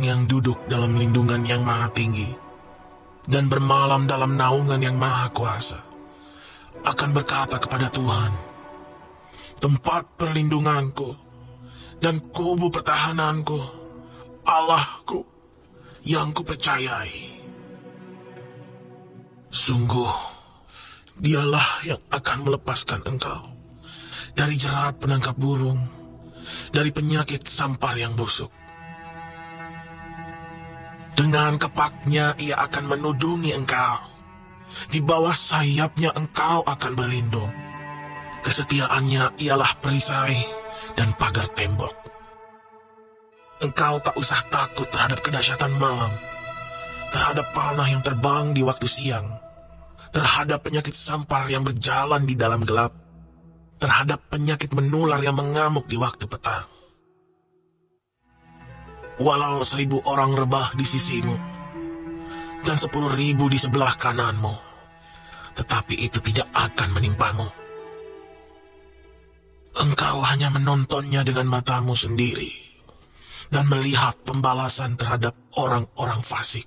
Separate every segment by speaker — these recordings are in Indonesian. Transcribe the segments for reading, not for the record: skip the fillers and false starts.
Speaker 1: orang yang duduk dalam lindungan yang maha tinggi dan bermalam dalam naungan yang maha kuasa akan berkata kepada Tuhan, tempat perlindunganku dan kubu pertahananku, Allahku yang kupercayai. Sungguh, dialah yang akan melepaskan engkau dari jerat penangkap burung, dari penyakit sampar yang busuk. Dengan kepaknya ia akan menudungi engkau. Di bawah sayapnya engkau akan berlindung. Kesetiaannya ialah perisai dan pagar tembok. Engkau tak usah takut terhadap kedahsyatan malam, terhadap panah yang terbang di waktu siang, terhadap penyakit sampar yang berjalan di dalam gelap, terhadap penyakit menular yang mengamuk di waktu petang. Walau 1000 orang rebah di sisimu dan 10.000 di sebelah kananmu, tetapi itu tidak akan menimpamu. Engkau hanya menontonnya dengan matamu sendiri dan melihat pembalasan terhadap orang-orang fasik.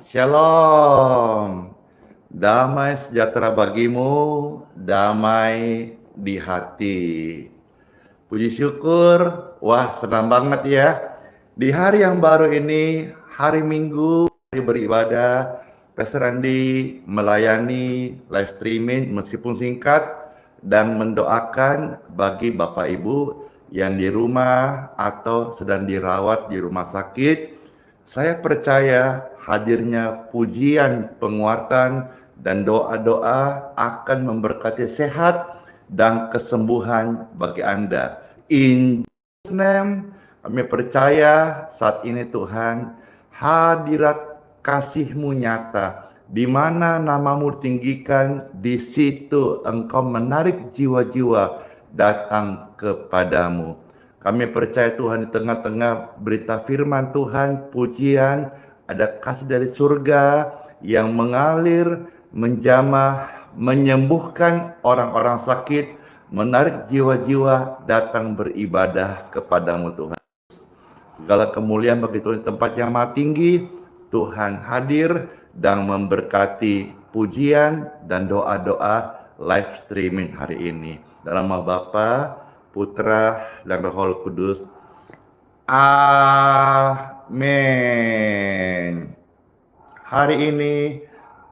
Speaker 2: Shalom, damai sejahtera bagimu, damai di hati. Puji syukur, wah senang banget ya. Di hari yang baru ini, hari Minggu, hari beribadah, Pastor Andi melayani live streaming meskipun singkat dan mendoakan bagi Bapak Ibu yang di rumah atau sedang dirawat di rumah sakit. Saya percaya hadirnya pujian, penguatan, dan doa-doa akan memberkati sehat dan kesembuhan bagi Anda. In Jesus' name, kami percaya saat ini Tuhan, hadirat kasih-Mu nyata, di mana nama-Mu tinggikan, di situ Engkau menarik jiwa-jiwa datang kepadamu. Kami percaya Tuhan, di tengah-tengah berita firman Tuhan, pujian, ada kasih dari surga yang mengalir, menjamah, menyembuhkan orang-orang sakit, menarik jiwa-jiwa datang beribadah kepadamu Tuhan. Segala kemuliaan bagi Tuhan di tempat yang maha tinggi. Tuhan hadir dan memberkati pujian dan doa-doa live streaming hari ini. Dalam nama Bapa, Putra, dan Roh Kudus. Amin. Hari ini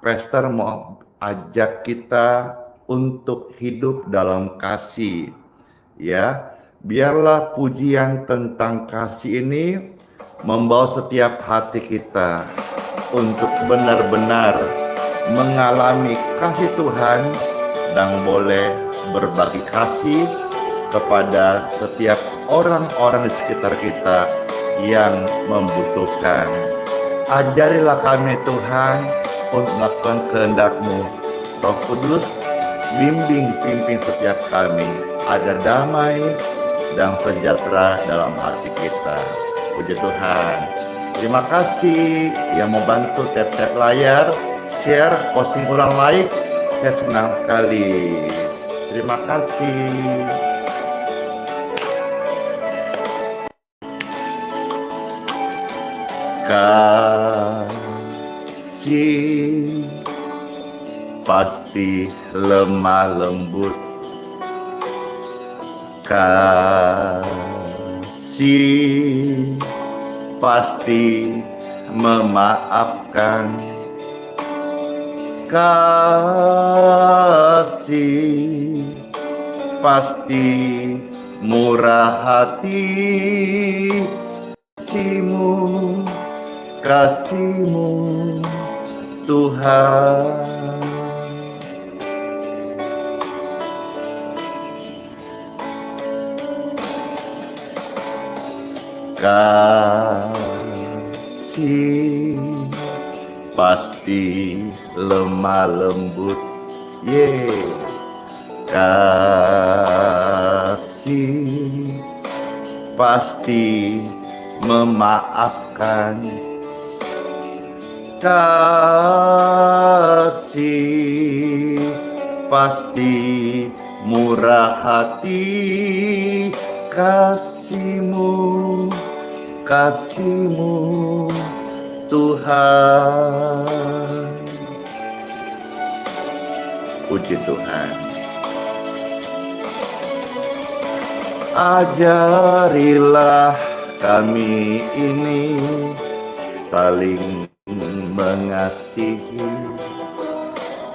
Speaker 2: Pastor mau ajak kita untuk hidup dalam kasih. Ya, biarlah pujian tentang kasih ini membawa setiap hati kita untuk benar-benar mengalami kasih Tuhan dan boleh berbagi kasih kepada setiap orang-orang di sekitar kita yang membutuhkan. Ajarilah kami Tuhan untuk melakukan kehendak-Mu. Roh Kudus, bimbing pimpin setiap kami, ada damai dan sejahtera dalam hati kita. Puji Tuhan. Terima kasih yang mau bantu tap-tap layar, share, posting ulang like. Saya senang sekali. Terima kasih. Kasih pasti lemah lembut. Kasih pasti memaafkan. Kasih pasti murah hati. Kasih-Mu Tuhan. Kasih pasti lemah lembut. Kasih pasti memaafkan. Kasih pasti murah hati, kasih-Mu, kasih-Mu Tuhan. Puji Tuhan. Ajarilah kami ini saling mengasihi.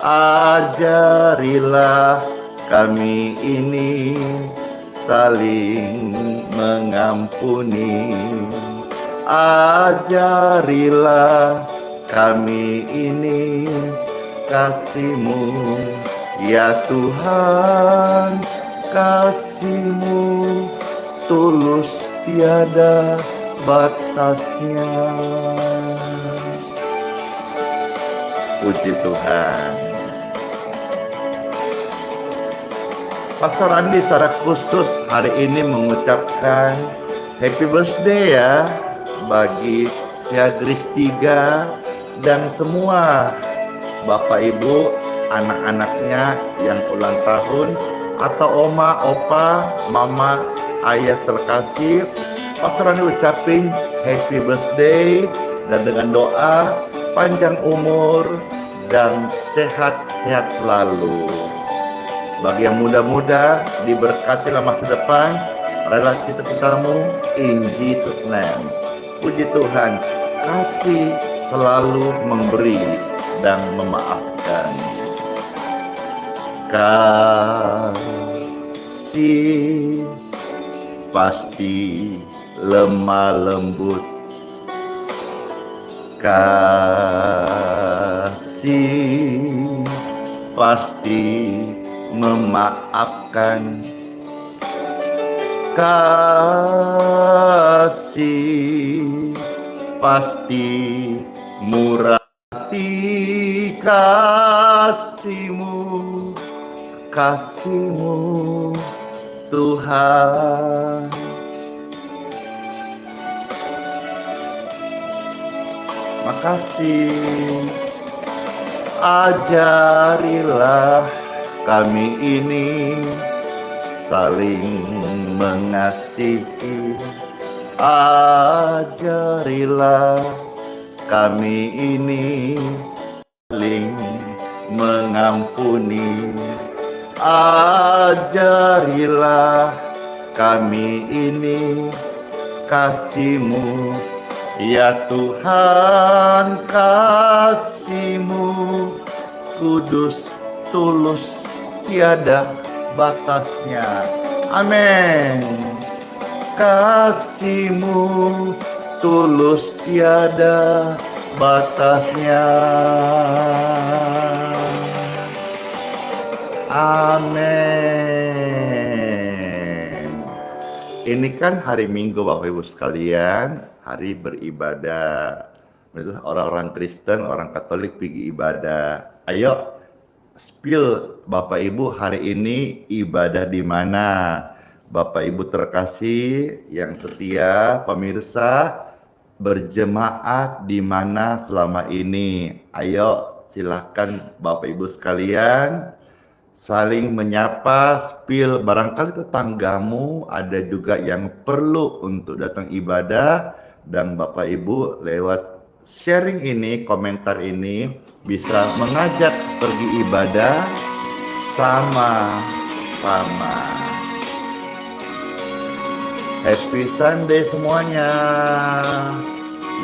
Speaker 2: Ajarilah kami ini saling mengampuni. Ajarilah kami ini kasih-Mu, ya Tuhan, kasih-Mu tulus tiada batasnya. Puji Tuhan. Pastor Andi secara khusus hari ini mengucapkan happy birthday ya bagi Siagris 3 dan semua Bapak Ibu, anak-anaknya yang ulang tahun, atau oma, opa, mama, ayah terkasih. Pastor Andi ucapin happy birthday dan dengan doa panjang umur dan sehat-sehat selalu. Bagi yang muda-muda, diberkatilah masa depan, relasi cintamu, in Jesus name. Puji Tuhan, kasih selalu memberi dan memaafkan. Kasih pasti lemah lembut, kasih pasti memaafkan, kasih pasti murah hati, kasih-Mu, kasih-Mu Tuhan. Makasih. Ajarilah kami ini saling mengasihi. Ajarilah kami ini saling mengampuni. Ajarilah kami ini kasih-Mu, ya Tuhan, kasih-Mu kudus, tulus, tiada batasnya. Amin. Kasih-Mu tulus, tiada batasnya. Amin. Ini kan hari Minggu Bapak Ibu sekalian, hari beribadah. Itu orang-orang Kristen, orang Katolik pergi ibadah. Ayo, spill Bapak Ibu hari ini ibadah di mana? Bapak Ibu terkasih yang setia, pemirsa berjemaat di mana selama ini? Ayo, silakan Bapak Ibu sekalian saling menyapa, spill. Barangkali tetanggamu ada juga yang perlu untuk datang ibadah, dan Bapak Ibu lewat sharing ini, komentar ini bisa mengajak pergi ibadah sama-sama. Happy Sunday semuanya.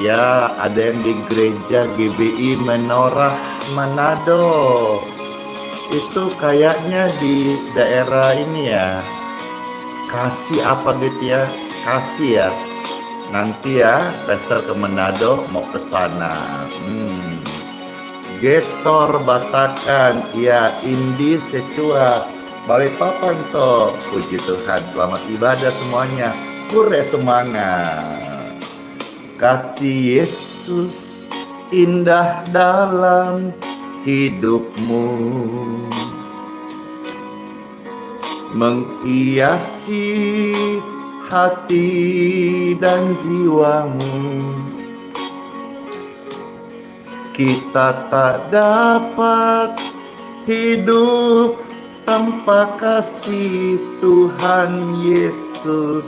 Speaker 2: Ya, ada yang di gereja GBI Menorah Manado. Itu kayaknya di daerah ini ya. Kasih apa gitu ya? Kasih ya. Nanti ya, Pastor ke Manado mau ke sana. Getor Batakan, ya Indi Secua, Balikpapan toh. Puji Tuhan, selamat ibadah semuanya. Kure semangat. Kasih Yesus indah dalam hidupmu, menghiasi hati dan jiwamu. Kita tak dapat hidup tanpa kasih Tuhan Yesus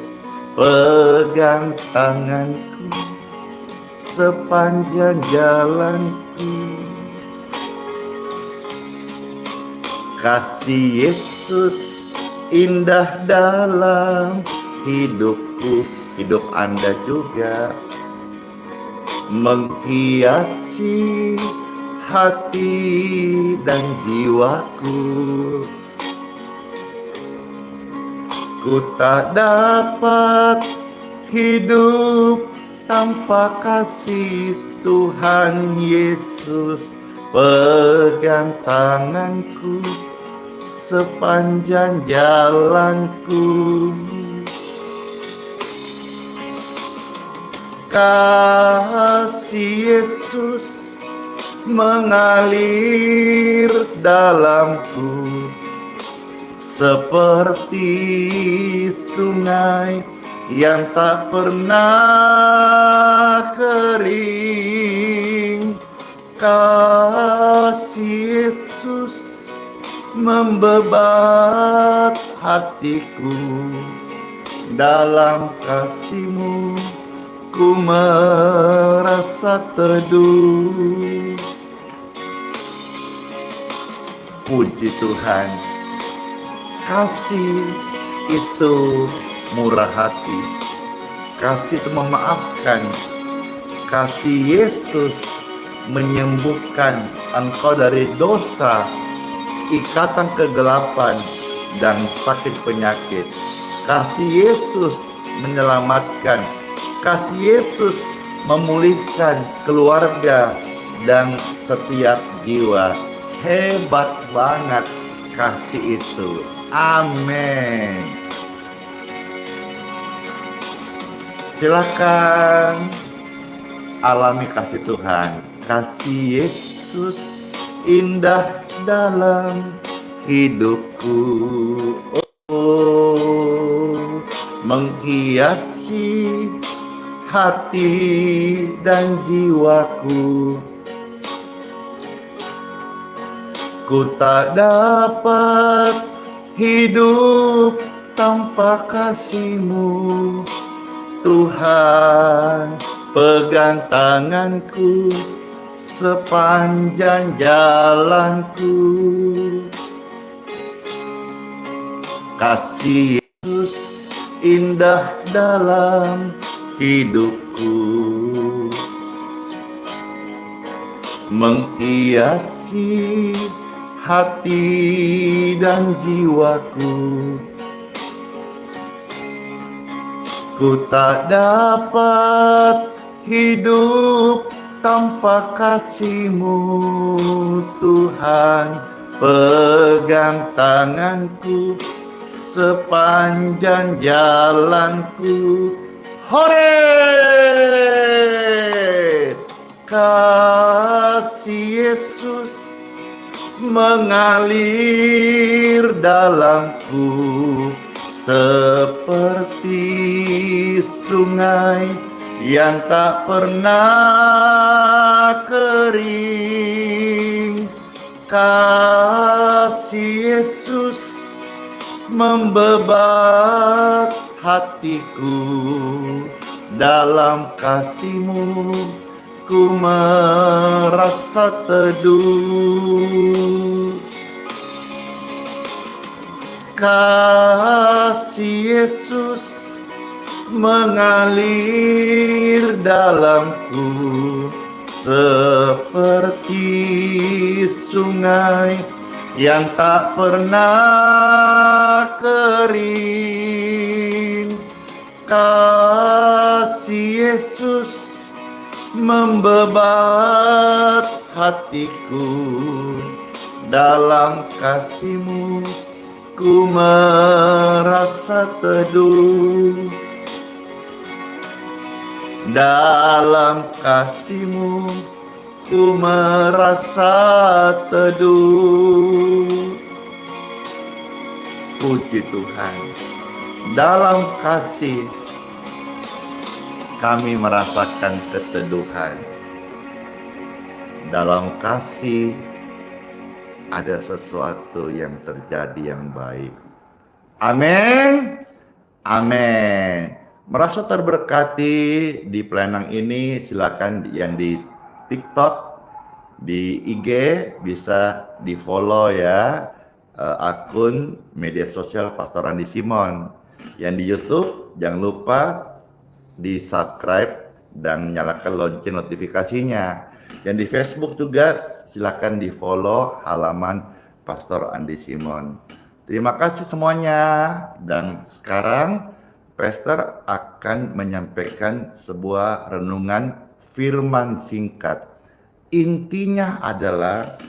Speaker 2: pegang tanganku sepanjang jalanku. Kasih Yesus indah dalam hidupku, hidup Anda juga, menghiasi hati dan jiwaku. Ku tak dapat hidup tanpa kasih Tuhan Yesus pegang tanganku sepanjang jalanku. Kasih Yesus mengalir dalamku seperti sungai yang tak pernah kering. Kasih Yesus membebat hatiku, dalam kasih-Mu ku merasa teduh. Puji Tuhan, kasih itu murah hati, kasih itu memaafkan, kasih Yesus menyembuhkan engkau dari dosa, ikatan kegelapan, dan sakit penyakit. Kasih Yesus menyelamatkan, kasih Yesus memulihkan keluarga dan setiap jiwa. Hebat banget kasih itu. Amin. Silakan alami kasih Tuhan. Kasih Yesus indah dalam hidupku, oh, menghiasi hati dan jiwaku. Ku tak dapat hidup tanpa kasih-Mu, Tuhan. Pegang tanganku sepanjang jalanku. Kasih Yesus indah dalam hidupku, menghiasi hati dan jiwaku. Ku tak dapat hidup tanpa kasih-Mu, Tuhan. Pegang tanganku sepanjang jalanku. Hore! Kasih Yesus mengalir dalamku seperti sungai yang tak pernah kering. Kasih Yesus membebat hatiku, dalam kasih-Mu ku merasa teduh. Kasih Yesus mengalir dalamku seperti sungai yang tak pernah kering. Kasih Yesus membebat hatiku, dalam kasih-Mu ku merasa teduh. Dalam kasih-Mu ku merasa teduh. Puji Tuhan, dalam kasih kami merasakan keteduhan. Dalam kasih ada sesuatu yang terjadi yang baik. Amin. Amin. Merasa terberkati di pelayanan ini, silakan yang di TikTok, di IG bisa di follow ya, akun media sosial Pastor Andi Simon. Yang di YouTube jangan lupa di subscribe dan nyalakan lonceng notifikasinya. Yang di Facebook juga silakan di follow halaman Pastor Andi Simon. Terima kasih semuanya, dan sekarang Pastor akan menyampaikan sebuah renungan firman singkat. Intinya adalah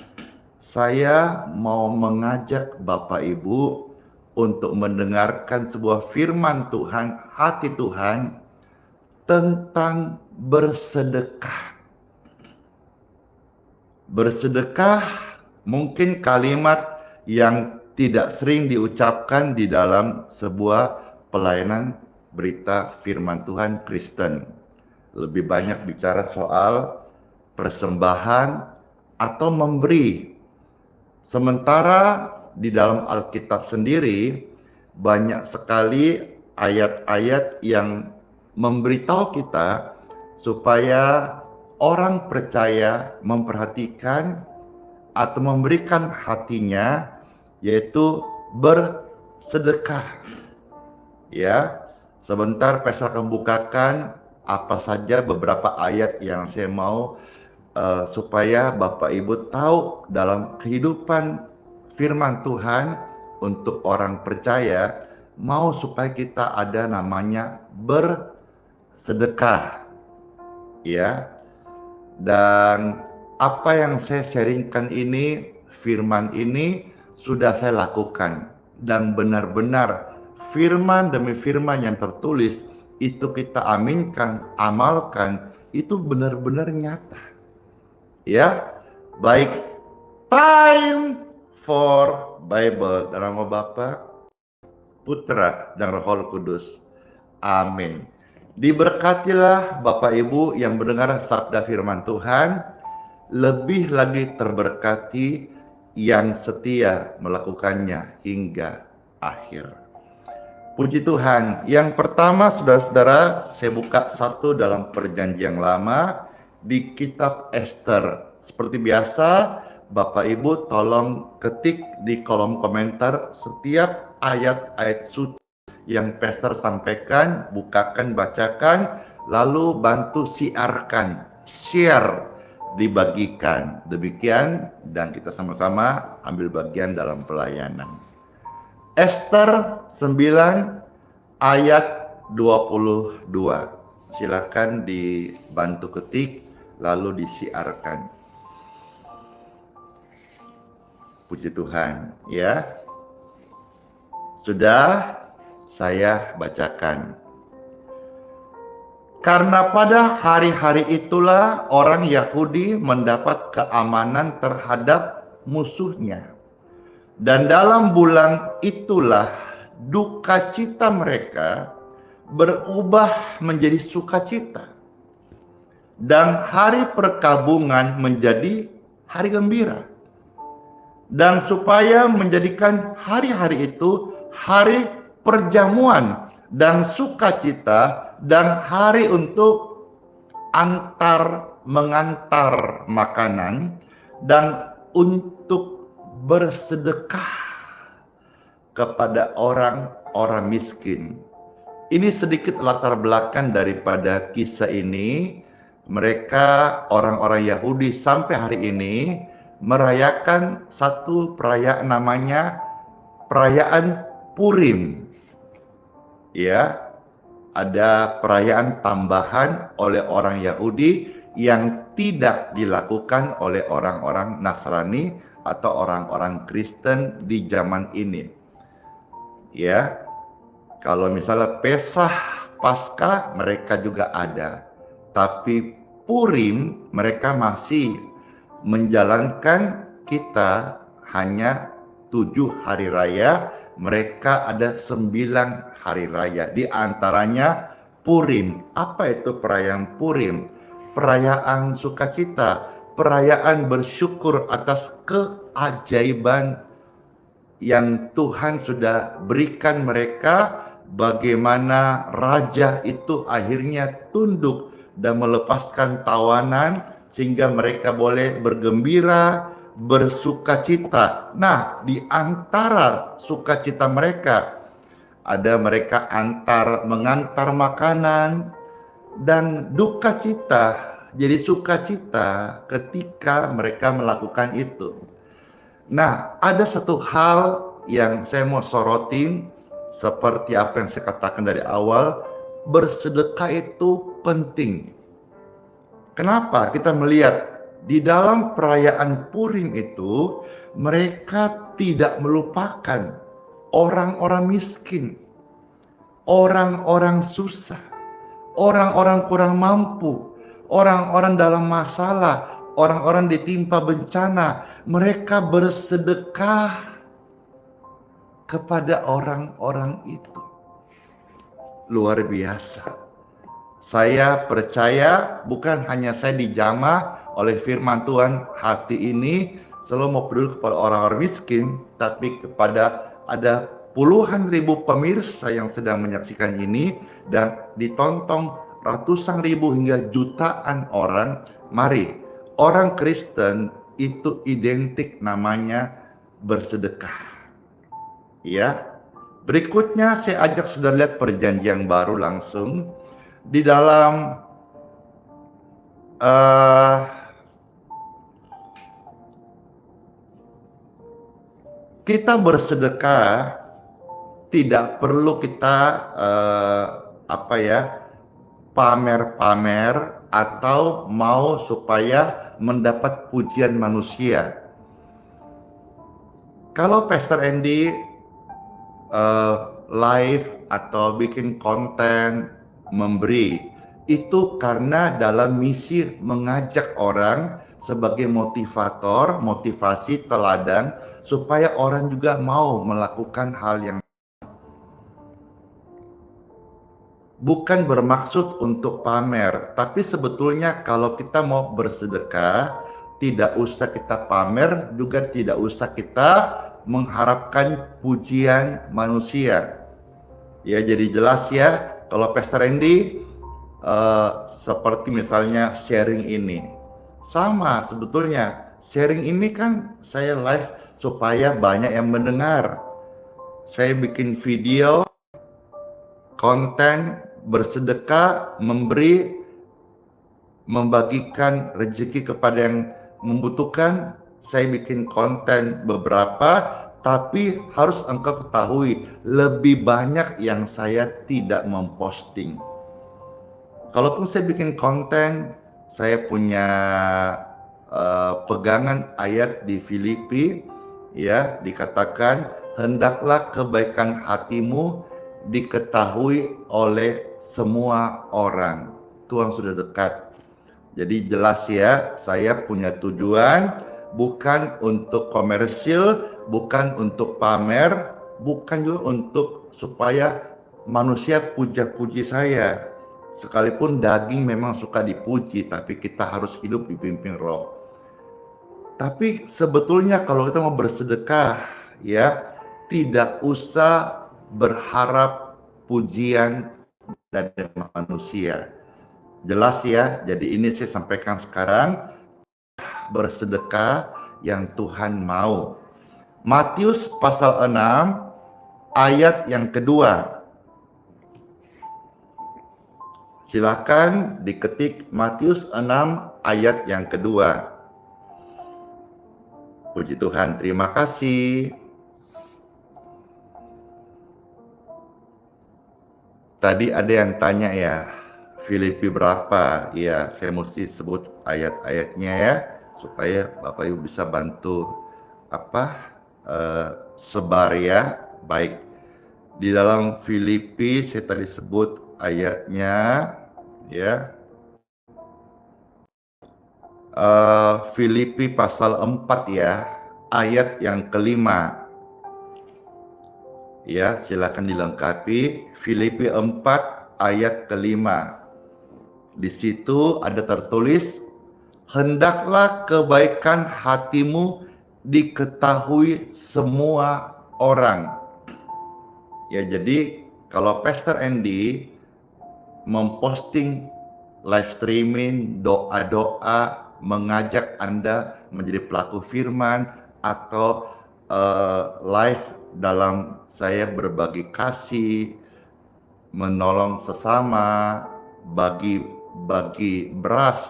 Speaker 2: saya mau mengajak Bapak Ibu untuk mendengarkan sebuah firman Tuhan, hati Tuhan tentang bersedekah. Bersedekah mungkin kalimat yang tidak sering diucapkan di dalam sebuah pelayanan berita firman Tuhan Kristen. Lebih banyak bicara soal persembahan atau memberi. Sementara di dalam Alkitab sendiri banyak sekali ayat-ayat yang memberitahu kita supaya orang percaya memperhatikan atau memberikan hatinya, yaitu bersedekah. Ya, sebentar Pastor akan bukakan apa saja beberapa ayat yang saya mau supaya Bapak Ibu tahu dalam kehidupan firman Tuhan untuk orang percaya, mau supaya kita ada namanya bersedekah. Ya. Dan apa yang saya sharingkan ini, firman ini sudah saya lakukan, dan benar-benar firman demi firman yang tertulis itu kita aminkan, amalkan, itu benar-benar nyata. Ya, baik. Time for Bible dalam nama Bapa, Putra, dan Roh Kudus. Amin. Diberkatilah Bapak Ibu yang mendengar sabda firman Tuhan, lebih lagi terberkati yang setia melakukannya hingga akhir. Puji Tuhan. Yang pertama, saudara-saudara, saya buka satu dalam perjanjian lama di kitab Ester. Seperti biasa, Bapak Ibu tolong ketik di kolom komentar setiap ayat-ayat suci yang Pastor sampaikan, bukakan, bacakan, lalu bantu siarkan, share, dibagikan. Demikian, dan kita sama-sama ambil bagian dalam pelayanan. Ester 9 ayat 22. Silakan dibantu ketik lalu disiarkan. Puji Tuhan, ya. Sudah saya bacakan. Karena pada hari-hari itulah orang Yahudi mendapat keamanan terhadap musuhnya. Dan dalam bulan itulah duka cita mereka berubah menjadi sukacita. Dan hari perkabungan menjadi hari gembira. Dan supaya menjadikan hari-hari itu hari perjamuan dan sukacita dan hari untuk mengantar makanan dan untuk bersedekah kepada orang-orang miskin. Ini sedikit latar belakang daripada kisah ini. Mereka orang-orang Yahudi sampai hari ini merayakan satu perayaan namanya perayaan Purim. Ya, ada perayaan tambahan oleh orang Yahudi yang tidak dilakukan oleh orang-orang Nasrani atau orang-orang Kristen di zaman ini. Ya, kalau misalnya Pesah, Paskah mereka juga ada, tapi Purim mereka masih menjalankan, kita hanya 7 hari raya, mereka ada 9 hari raya. Di antaranya Purim. Apa itu perayaan Purim? Perayaan sukacita, perayaan bersyukur atas keajaiban yang Tuhan sudah berikan mereka, bagaimana raja itu akhirnya tunduk dan melepaskan tawanan sehingga mereka boleh bergembira, bersukacita. Nah, di antara sukacita mereka ada mereka mengantar makanan dan duka cita. Jadi sukacita ketika mereka melakukan itu. Nah, ada satu hal yang saya mau sorotin, seperti apa yang saya katakan dari awal, bersedekah itu penting. Kenapa? Kita melihat di dalam perayaan Purim itu, mereka tidak melupakan orang-orang miskin, orang-orang susah, orang-orang kurang mampu, orang-orang dalam masalah, orang-orang ditimpa bencana. Mereka bersedekah kepada orang-orang itu. Luar biasa. Saya percaya bukan hanya saya dijamah oleh firman Tuhan, hati ini selalu mau peduli kepada orang-orang miskin, tapi kepada ada puluhan ribu pemirsa yang sedang menyaksikan ini dan ditonton ratusan ribu hingga jutaan orang. Mari, orang Kristen itu identik namanya bersedekah. Ya. Berikutnya saya ajak saudara lihat perjanjian baru langsung. Di dalam kita bersedekah tidak perlu kita pamer-pamer atau mau supaya mendapat pujian manusia. Kalau Pastor Andy live atau bikin konten memberi, itu karena dalam misi mengajak orang sebagai motivator, motivasi teladan, supaya orang juga mau melakukan hal yang bukan bermaksud untuk pamer. Tapi sebetulnya kalau kita mau bersedekah, tidak usah kita pamer, juga tidak usah kita mengharapkan pujian manusia. Ya, jadi jelas ya, kalau Pastor Andy seperti misalnya sharing ini, sama sebetulnya sharing ini kan saya live supaya banyak yang mendengar. Saya bikin video, konten, bersedekah, memberi, membagikan rezeki kepada yang membutuhkan. Saya bikin konten beberapa, tapi harus engkau ketahui, lebih banyak yang saya tidak memposting. Kalaupun saya bikin konten, saya punya pegangan ayat di Filipi, ya, dikatakan, hendaklah kebaikan hatimu diketahui oleh semua orang. Tuhan sudah dekat. Jadi jelas ya, saya punya tujuan bukan untuk komersil, bukan untuk pamer, bukan juga untuk supaya manusia puja-puji saya. Sekalipun daging memang suka dipuji, tapi kita harus hidup dipimpin roh. Tapi sebetulnya kalau kita mau bersedekah, ya, tidak usah berharap pujian dari manusia. Jelas ya, jadi ini saya sampaikan sekarang, bersedekah yang Tuhan mau. Matius pasal 6 ayat yang kedua. Silakan diketik Matius 6 ayat yang kedua. Puji Tuhan, terima kasih. Tadi ada yang tanya ya, Filipi berapa? Ya, saya mesti sebut ayat-ayatnya ya, supaya Bapak Ibu bisa bantu sebar ya. Baik, di dalam Filipi saya tadi sebut ayatnya ya. Filipi pasal 4 ya, ayat yang kelima. Ya, silakan dilengkapi. Filipi 4 ayat kelima. Di situ ada tertulis, hendaklah kebaikan hatimu diketahui semua orang. Ya, jadi kalau Pastor Andy memposting live streaming, doa-doa, mengajak Anda menjadi pelaku firman, atau live dalam saya berbagi kasih, menolong sesama, bagi beras,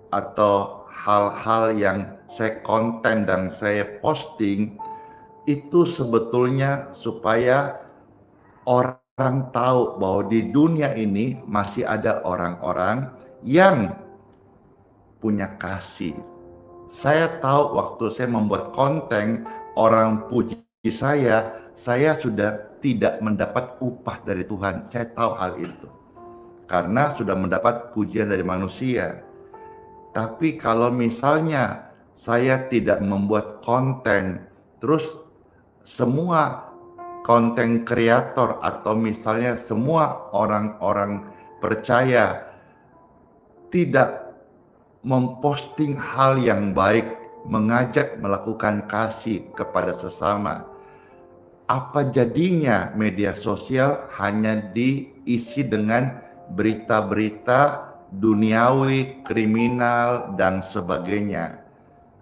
Speaker 2: atau hal-hal yang saya konten dan saya posting, itu sebetulnya supaya orang tahu bahwa di dunia ini masih ada orang-orang yang punya kasih. Saya tahu waktu saya membuat konten, orang puji saya sudah tidak mendapat upah dari Tuhan. Saya tahu hal itu. Karena sudah mendapat pujian dari manusia. Tapi kalau misalnya saya tidak membuat konten, terus semua konten kreator atau misalnya semua orang-orang percaya tidak memposting hal yang baik, mengajak melakukan kasih kepada sesama, apa jadinya media sosial hanya diisi dengan berita-berita duniawi, kriminal, dan sebagainya.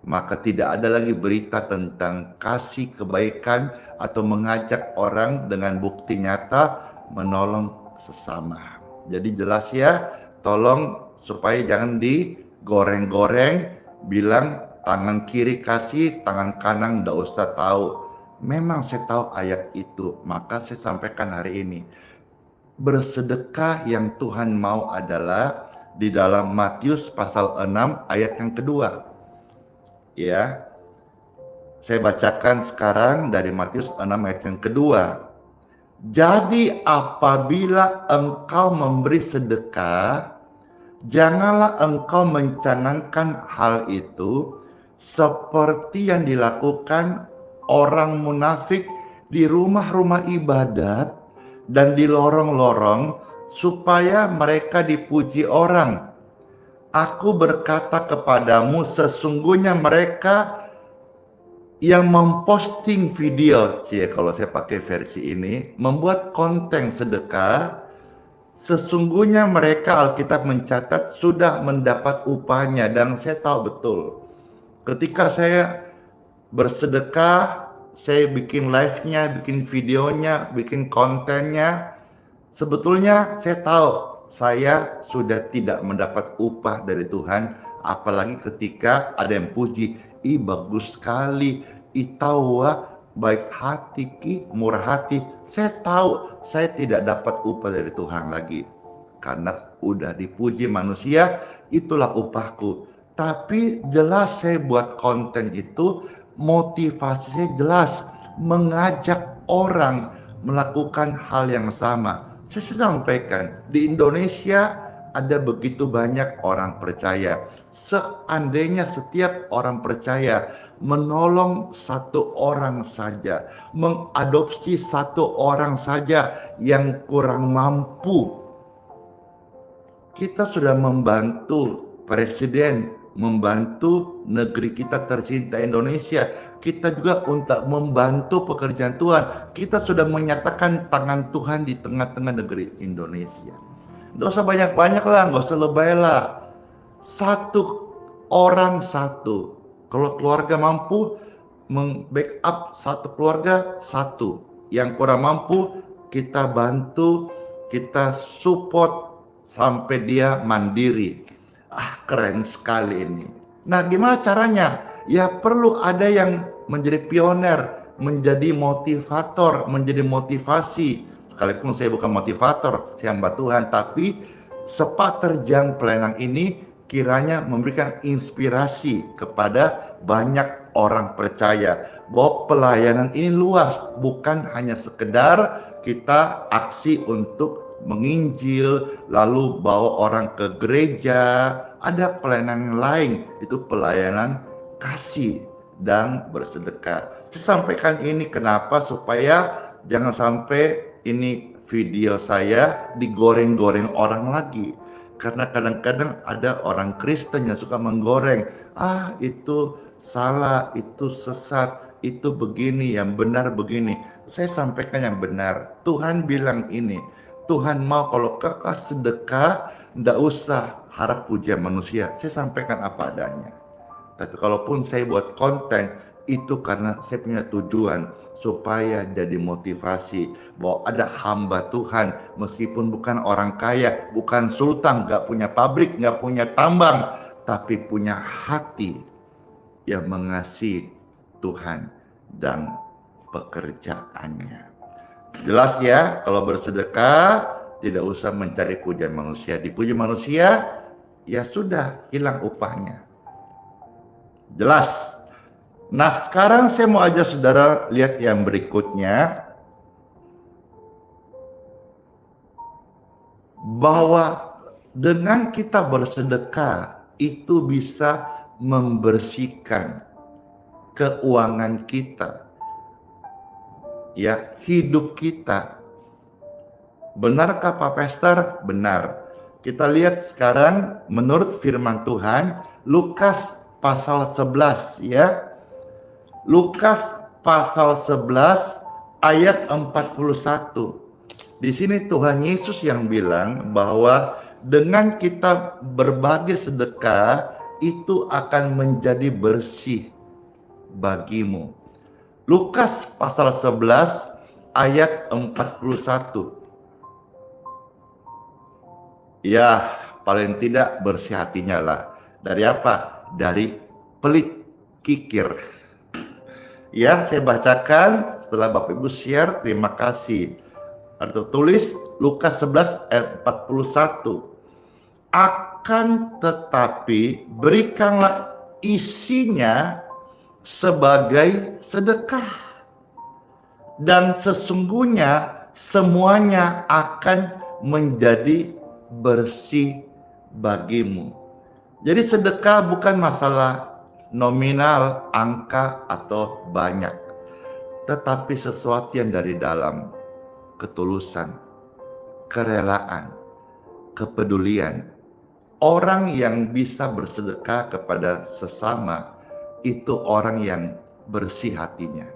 Speaker 2: Maka tidak ada lagi berita tentang kasih, kebaikan, atau mengajak orang dengan bukti nyata menolong sesama. Jadi jelas ya, tolong supaya jangan digoreng-goreng, bilang tangan kiri kasih, tangan kanan nggak usah tahu. Memang saya tahu ayat itu, maka saya sampaikan hari ini. Bersedekah yang Tuhan mau adalah di dalam Matius pasal 6 ayat yang kedua. Ya, saya bacakan sekarang dari Matius 6 ayat yang kedua. Jadi apabila engkau memberi sedekah, janganlah engkau mencanangkan hal itu seperti yang dilakukan orang munafik di rumah-rumah ibadat dan di lorong-lorong supaya mereka dipuji orang. Aku berkata kepadamu, sesungguhnya mereka yang memposting video, kalau saya pakai versi ini, membuat konten sedekah, sesungguhnya mereka, Alkitab mencatat, sudah mendapat upahnya. Dan saya tahu betul, ketika saya bersedekah, saya bikin live-nya, bikin videonya, bikin kontennya, sebetulnya saya tahu saya sudah tidak mendapat upah dari Tuhan. Apalagi ketika ada yang puji, ih bagus sekali, ih tawa, baik hati ki, murah hati. Saya tahu saya tidak dapat upah dari Tuhan lagi, karena udah dipuji manusia, itulah upahku. Tapi jelas saya buat konten itu, motivasinya jelas, mengajak orang melakukan hal yang sama. Saya sampaikan, di Indonesia ada begitu banyak orang percaya. Seandainya setiap orang percaya menolong satu orang saja, mengadopsi satu orang saja yang kurang mampu, kita sudah membantu presiden, membantu negeri kita tercinta Indonesia. Kita juga untuk membantu pekerjaan Tuhan. Kita sudah menyatakan tangan Tuhan di tengah-tengah negeri Indonesia. Nggak usah banyak-banyak lah, nggak usah lebay lah. Satu orang satu. Kalau keluarga mampu membackup satu keluarga satu. Yang kurang mampu kita bantu, kita support sampai dia mandiri. Keren sekali ini. Nah, gimana caranya? Ya perlu ada yang menjadi pioner, menjadi motivator, menjadi motivasi. Sekalipun saya bukan motivator, saya hamba Tuhan, tapi sepak terjang pelayanan ini kiranya memberikan inspirasi kepada banyak orang percaya bahwa pelayanan ini luas, bukan hanya sekedar kita aksi untuk menginjil lalu bawa orang ke gereja. Ada pelayanan lain, itu pelayanan kasih dan bersedekah. Saya sampaikan ini kenapa, supaya jangan sampai ini video saya digoreng-goreng orang lagi. Karena kadang-kadang ada orang Kristen yang suka menggoreng, itu salah, itu sesat, itu begini, yang benar begini. Saya sampaikan yang benar. Tuhan bilang ini, Tuhan mau kalau kakak sedekah, ndak usah harap pujian manusia. Saya sampaikan apa adanya. Tapi kalaupun saya buat konten, itu karena saya punya tujuan supaya jadi motivasi bahwa ada hamba Tuhan meskipun bukan orang kaya, bukan sultan, nggak punya pabrik, nggak punya tambang, tapi punya hati yang mengasihi Tuhan dan pekerjaannya. Jelas ya, kalau bersedekah tidak usah mencari pujian manusia. Dipuji manusia, ya sudah hilang upahnya. Jelas. Nah, sekarang saya mau ajak saudara lihat yang berikutnya. Bahwa dengan kita bersedekah itu bisa membersihkan keuangan kita. Ya, hidup kita. Benarkah Pak Pastor? Benar. Kita lihat sekarang menurut firman Tuhan, Lukas pasal 11 ya. Lukas pasal 11 ayat 41. Di sini Tuhan Yesus yang bilang bahwa dengan kita berbagi sedekah itu akan menjadi bersih bagimu. Lukas pasal 11 ayat 41. Ya, paling tidak bersih hatinya lah. Dari apa? Dari pelit, kikir. Ya, saya bacakan setelah Bapak Ibu share, terima kasih. Ada tulis Lukas 11 ayat 41. Akan tetapi berikanlah isinya sebagai sedekah. Dan sesungguhnya semuanya akan menjadi bersih bagimu. Jadi sedekah bukan masalah nominal, angka, atau banyak. Tetapi sesuatu yang dari dalam. Ketulusan, kerelaan, kepedulian. Orang yang bisa bersedekah kepada sesama itu orang yang bersih hatinya.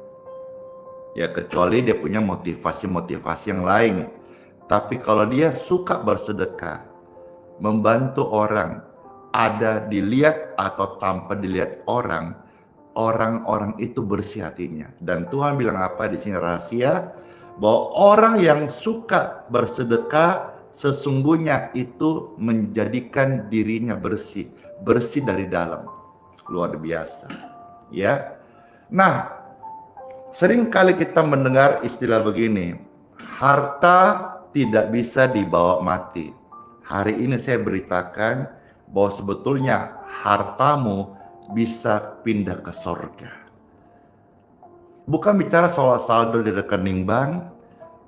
Speaker 2: Ya kecuali dia punya motivasi-motivasi yang lain. Tapi kalau dia suka bersedekah, membantu orang, ada dilihat atau tanpa dilihat orang, orang-orang itu bersih hatinya. Dan Tuhan bilang apa di sini rahasia? Bahwa orang yang suka bersedekah sesungguhnya itu menjadikan dirinya bersih, bersih dari dalam. Luar biasa. Ya. Nah, sering kali kita mendengar istilah begini, harta tidak bisa dibawa mati. Hari ini saya beritakan bahwa sebetulnya hartamu bisa pindah ke surga. Bukan bicara soal saldo di rekening bank,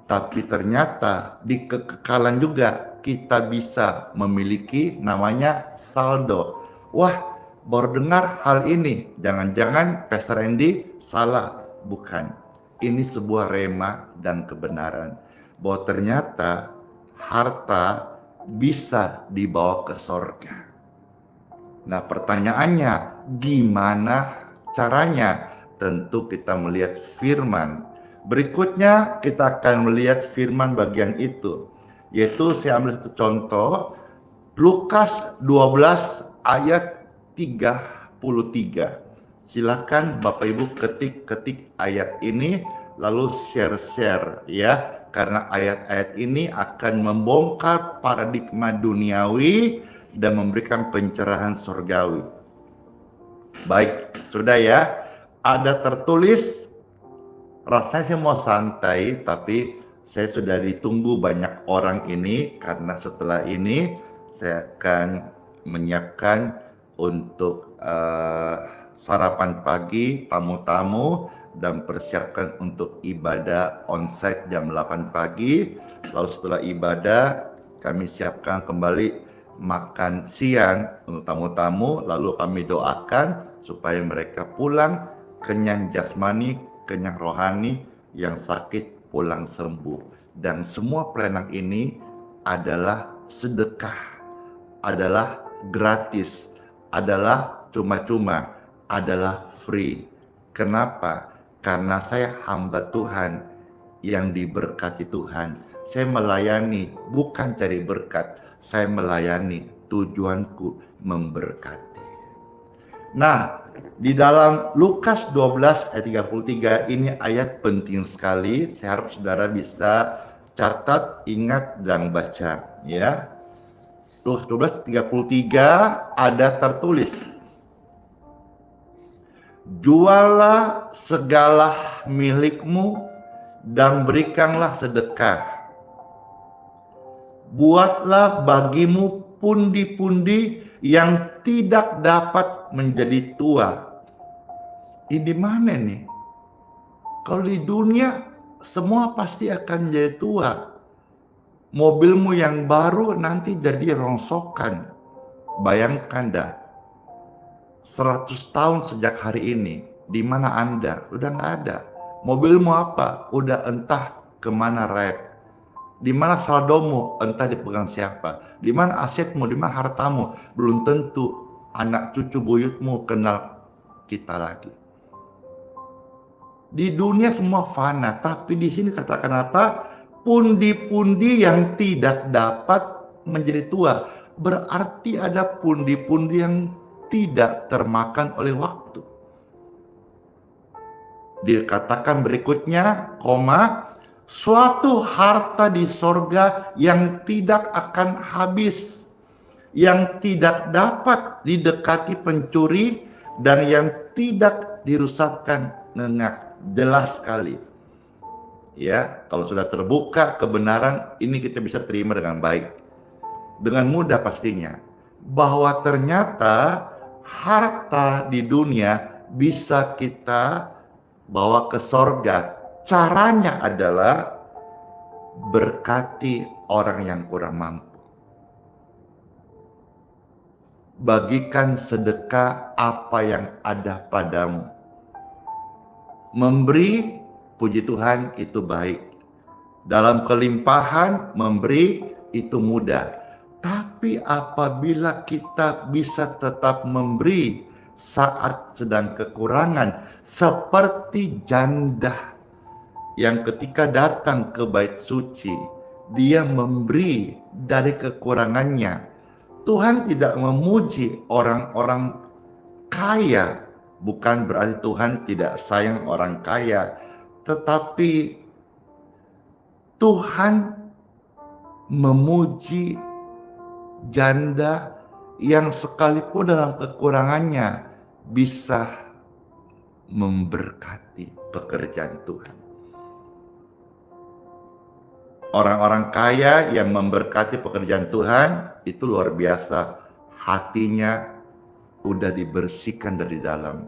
Speaker 2: tapi ternyata di kekekalan juga kita bisa memiliki namanya saldo. Wah, baru dengar hal ini. Jangan-jangan Pastor Randy salah. Bukan. Ini sebuah rema dan kebenaran. Bahwa ternyata harta bisa dibawa ke surga. Nah pertanyaannya, gimana caranya? Tentu kita melihat firman. Berikutnya kita akan melihat firman bagian itu. Yaitu saya ambil satu contoh. Lukas 12 ayat 33. Silakan Bapak Ibu ketik ayat ini lalu share ya. Karena ayat-ayat ini akan membongkar paradigma duniawi dan memberikan pencerahan surgawi. Baik, sudah ya. Ada tertulis, rasanya saya mau santai, tapi saya sudah ditunggu banyak orang ini, karena setelah ini saya akan menyiapkan untuk sarapan pagi tamu-tamu dan persiapkan untuk ibadah onsite jam 8 pagi. Lalu setelah ibadah kami siapkan kembali makan siang untuk tamu-tamu, lalu kami doakan supaya mereka pulang kenyang jasmani, kenyang rohani, yang sakit pulang sembuh. Dan semua pelayanan ini adalah sedekah, adalah gratis, adalah cuma-cuma, adalah free. Kenapa? Karena saya hamba Tuhan yang diberkati Tuhan. Saya melayani bukan cari berkat, saya melayani, tujuanku memberkati. Nah, di dalam Lukas 12 ayat 33 ini ayat penting sekali. Saya harap saudara bisa catat, ingat, dan baca ya. Lukas 12:33 ada tertulis, jualah segala milikmu dan berikanlah sedekah. Buatlah bagimu pundi-pundi yang tidak dapat menjadi tua. Ini mana nih? Kalau di dunia semua pasti akan jadi tua. Mobilmu yang baru nanti jadi rongsokan. Bayangkan dah, 100 tahun sejak hari ini, di mana Anda? Udah nggak ada. Mobilmu apa? Udah entah kemana rep. Di mana saldomu? Entah dipegang siapa. Di mana asetmu? Di mana hartamu? Belum tentu anak cucu buyutmu kenal kita lagi. Di dunia semua fana, tapi di sini katakan apa? Pundi-pundi yang tidak dapat menjadi tua. Berarti ada pundi-pundi yang tidak termakan oleh waktu. Dikatakan berikutnya, suatu harta di sorga yang tidak akan habis, yang tidak dapat didekati pencuri, dan yang tidak dirusakkan ngengat. Jelas sekali. Ya, kalau sudah terbuka kebenaran ini kita bisa terima dengan baik. Dengan mudah pastinya. Bahwa ternyata harta di dunia bisa kita bawa ke sorga. Caranya adalah berkati orang yang kurang mampu. Bagikan sedekah apa yang ada padamu. Memberi, puji Tuhan, itu baik. Dalam kelimpahan memberi itu mudah. Tapi apabila kita bisa tetap memberi saat sedang kekurangan, seperti janda yang ketika datang ke bait suci, dia memberi dari kekurangannya. Tuhan tidak memuji orang-orang kaya, bukan berarti Tuhan tidak sayang orang kaya, tetapi Tuhan memuji janda yang sekalipun dalam kekurangannya bisa memberkati pekerjaan Tuhan. Orang-orang kaya yang memberkati pekerjaan Tuhan itu luar biasa. Hatinya udah dibersihkan dari dalam.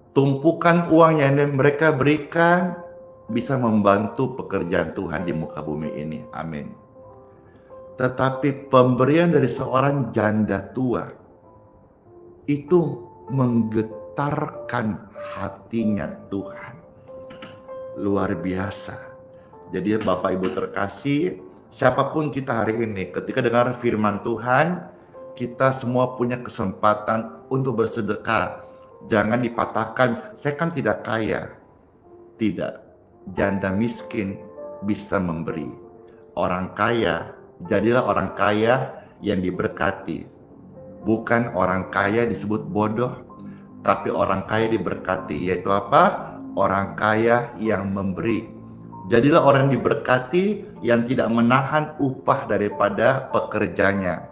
Speaker 2: Tumpukan uang yang mereka berikan bisa membantu pekerjaan Tuhan di muka bumi ini. Amin. Tetapi pemberian dari seorang janda tua itu menggetarkan hatinya Tuhan. Luar biasa. Jadi Bapak Ibu terkasih, siapapun kita hari ini, ketika dengar firman Tuhan, kita semua punya kesempatan untuk bersedekah. Jangan dipatahkan, saya kan tidak kaya. Tidak, janda miskin bisa memberi. Orang kaya, jadilah orang kaya yang diberkati. Bukan orang kaya disebut bodoh, tapi orang kaya diberkati. Yaitu apa? Orang kaya yang memberi. Jadilah orang diberkati yang tidak menahan upah daripada pekerjanya.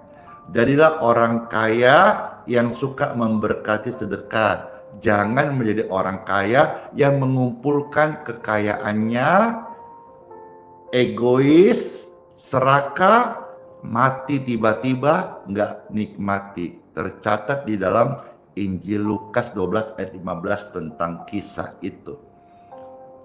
Speaker 2: Jadilah orang kaya yang suka memberkati sedekah. Jangan menjadi orang kaya yang mengumpulkan kekayaannya, egois, serakah, mati tiba-tiba nggak nikmati. Tercatat di dalam Injil Lukas 12 ayat 15 tentang kisah itu.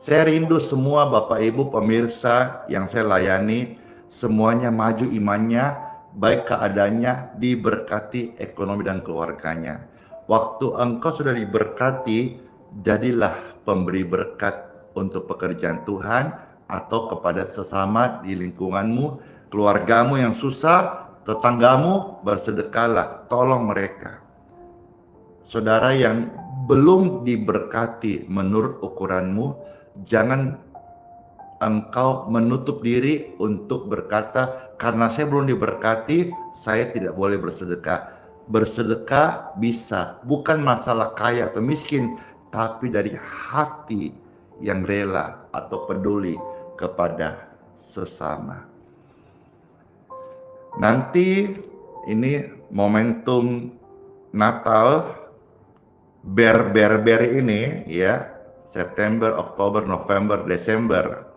Speaker 2: Saya rindu semua Bapak Ibu pemirsa yang saya layani, semuanya maju imannya, baik keadaannya, diberkati ekonomi dan keluarganya. Waktu engkau sudah diberkati, jadilah pemberi berkat untuk pekerjaan Tuhan atau kepada sesama di lingkunganmu, keluargamu yang susah, Tetanggamu bersedekahlah, tolong mereka. Saudara yang belum diberkati menurut ukuranmu, jangan engkau menutup diri untuk berkata, karena saya belum diberkati, saya tidak boleh bersedekah. Bersedekah bisa, bukan masalah kaya atau miskin, tapi dari hati yang rela atau peduli kepada sesama. Nanti ini momentum Natal, ber ini ya, September, Oktober, November, Desember,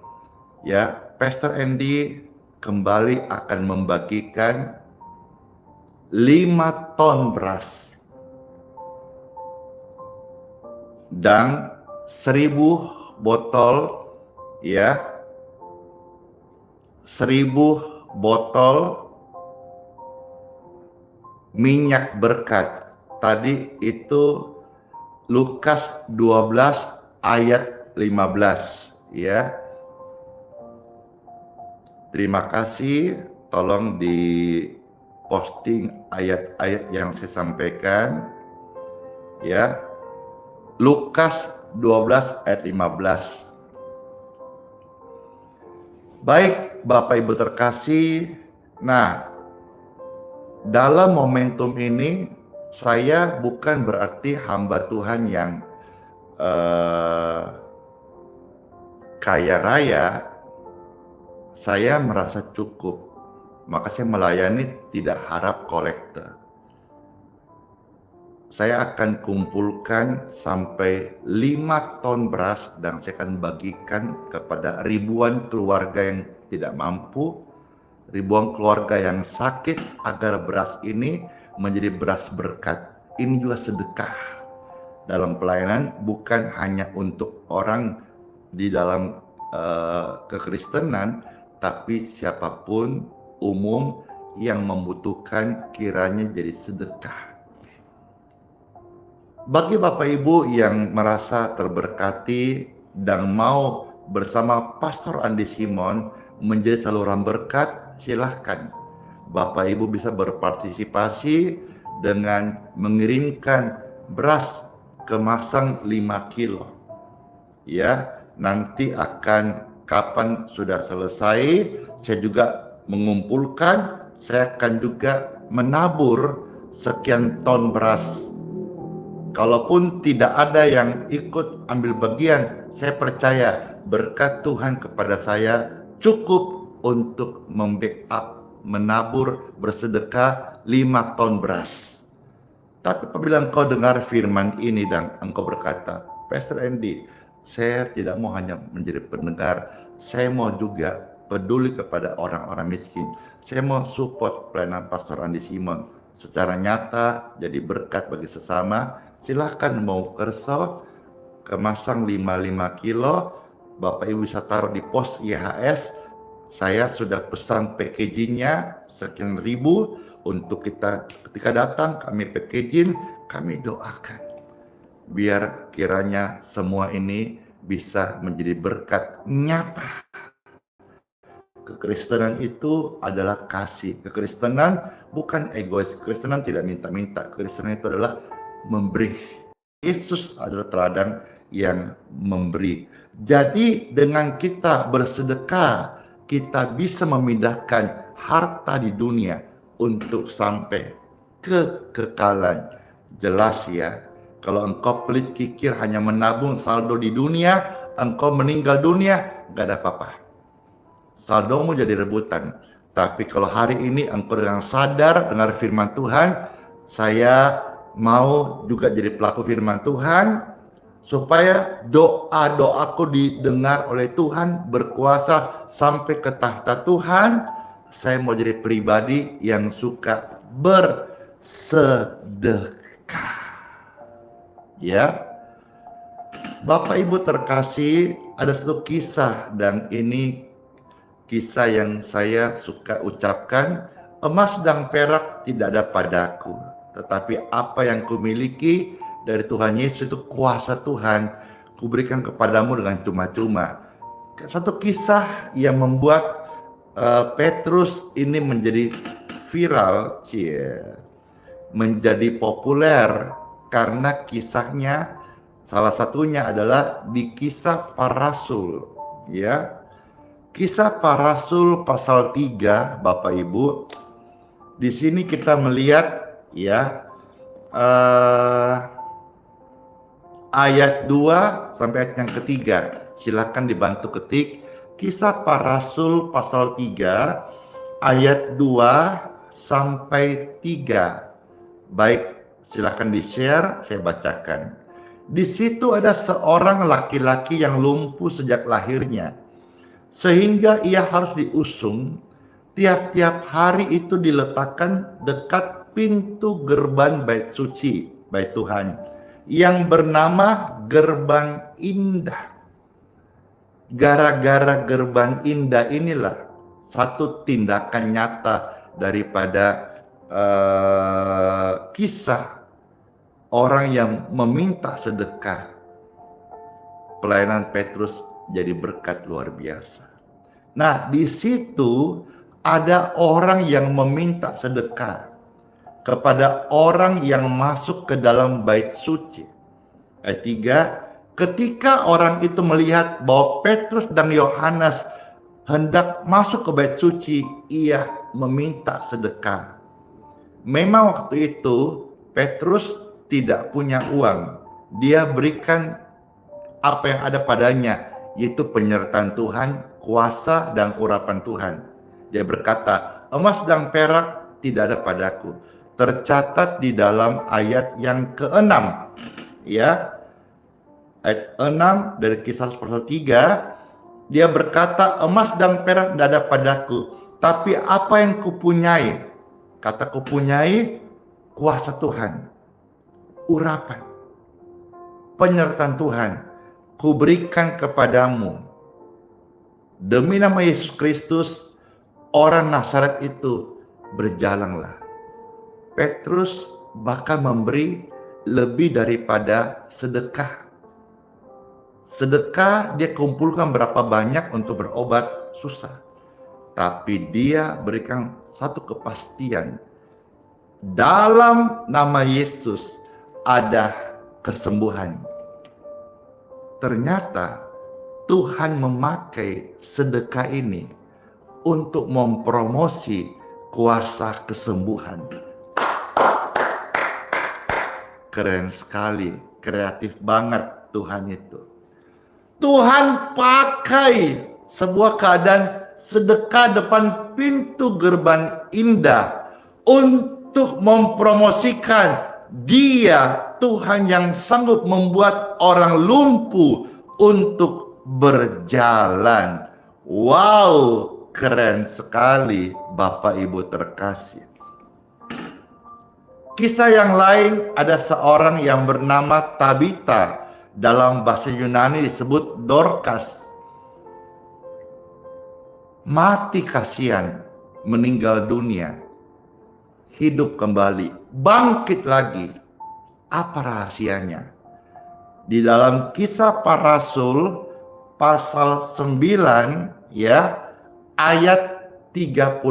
Speaker 2: ya, Pastor Andy kembali akan membagikan 5 ton beras dan 1000 botol, ya, 1000 botol minyak berkat. Tadi itu Lukas 12 ayat 15, ya. Terima kasih, tolong di posting ayat-ayat yang saya sampaikan, ya. Lukas 12 ayat 15. Baik, Bapak Ibu terkasih. Nah, dalam momentum ini saya bukan berarti hamba Tuhan yang kaya raya. Saya merasa cukup, maka saya melayani tidak harap kolekte. Saya akan kumpulkan sampai 5 ton beras dan saya akan bagikan kepada ribuan keluarga yang tidak mampu, ribuan keluarga yang sakit, agar beras ini menjadi beras berkat. Ini juga sedekah dalam pelayanan, bukan hanya untuk orang di dalam kekristenan, tapi siapapun umum yang membutuhkan kiranya jadi sedekah. Bagi Bapak Ibu yang merasa terberkati dan mau bersama Pastor Andi Simon menjadi saluran berkat, silahkan Bapak Ibu bisa berpartisipasi dengan mengirimkan beras kemasan 5 kilo. Ya, nanti akan kapan sudah selesai, saya juga mengumpulkan, saya akan juga menabur sekian ton beras. Kalaupun tidak ada yang ikut ambil bagian, saya percaya berkat Tuhan kepada saya cukup untuk membackup, menabur, bersedekah 5 ton beras. Tapi apabila engkau dengar firman ini dan engkau berkata, Pastor Andy, saya tidak mau hanya menjadi pendengar, saya mau juga peduli kepada orang-orang miskin. Saya mau support pelayanan Pastor Andi Simon secara nyata, jadi berkat bagi sesama. Silahkan mau kerso, kemasang 5 kilo, Bapak Ibu bisa taruh di pos IHS. Saya sudah pesan packagingnya sekian ribu, untuk kita ketika datang kami packaging, kami doakan. Biar kiranya semua ini bisa menjadi berkat nyata. Kekristenan itu adalah kasih. Kekristenan bukan egois. Kekristenan tidak minta-minta. Kekristenan itu adalah memberi. Yesus adalah teladan yang memberi. Jadi dengan kita bersedekah, kita bisa memindahkan harta di dunia untuk sampai kekekalan. Jelas ya, kalau engkau pelit kikir hanya menabung saldo di dunia, engkau meninggal dunia, gak ada apa-apa. Saldomu jadi rebutan. Tapi kalau hari ini engkau dengan sadar dengar firman Tuhan, saya mau juga jadi pelaku firman Tuhan, supaya doa-doaku didengar oleh Tuhan, berkuasa sampai ke tahta Tuhan. Saya mau jadi pribadi yang suka bersedekah. Ya, Bapak Ibu terkasih, ada satu kisah, dan ini kisah yang saya suka ucapkan. Emas dan perak tidak ada padaku, tetapi apa yang kumiliki dari Tuhan Yesus, itu kuasa Tuhan, kuberikan kepadamu dengan cuma-cuma. Satu kisah yang membuat Petrus ini menjadi viral, menjadi populer karena kisahnya salah satunya adalah di Kisah Para Rasul, ya. Kisah Para Rasul pasal 3, Bapak Ibu. Di sini kita melihat ya ayat 2 sampai ayat yang ketiga. Silakan dibantu ketik Kisah Para Rasul pasal 3 ayat 2 sampai 3. Baik, silakan di-share, saya bacakan. Di situ ada seorang laki-laki yang lumpuh sejak lahirnya, sehingga ia harus diusung. Tiap-tiap hari itu diletakkan dekat pintu gerbang bait suci, bait Tuhan, yang bernama Gerbang Indah. Gara-gara Gerbang Indah inilah satu tindakan nyata daripada kisah orang yang meminta sedekah. Pelayanan Petrus jadi berkat luar biasa. Nah, di situ ada orang yang meminta sedekah kepada orang yang masuk ke dalam bait suci. Ayat 3, ketika orang itu melihat bahwa Petrus dan Yohanes hendak masuk ke bait suci, ia meminta sedekah. Memang waktu itu Petrus tidak punya uang. Dia berikan apa yang ada padanya, yaitu penyertaan Tuhan, kuasa dan urapan Tuhan. Dia berkata, emas dan perak tidak ada padaku. Tercatat di dalam ayat yang ke-6. Ya. Ayat 6 dari Kisah pasal 3, dia berkata, emas dan perak tidak ada padaku, tapi apa yang kupunyai, kata kupunyai, kuasa Tuhan, urapan, penyertaan Tuhan, kuberikan kepadamu. Demi nama Yesus Kristus, orang Nazaret itu berjalanlah. Petrus bahkan memberi lebih daripada sedekah. Sedekah dia kumpulkan berapa banyak untuk berobat, susah. Tapi dia berikan satu kepastian. Dalam nama Yesus ada kesembuhan. Ternyata Tuhan memakai sedekah ini untuk mempromosi kuasa kesembuhan. Keren sekali, kreatif banget Tuhan itu. Tuhan pakai sebuah keadaan sedekah depan pintu gerbang indah untuk mempromosikan Dia, Tuhan yang sanggup membuat orang lumpuh untuk berjalan. Wow, keren sekali Bapak Ibu terkasih. Kisah yang lain, ada seorang yang bernama Tabita. Dalam bahasa Yunani disebut Dorcas. Mati kasihan, meninggal dunia, hidup kembali, bangkit lagi. Apa rahasianya? Di dalam Kisah Para Rasul pasal 9 ya, ayat 36.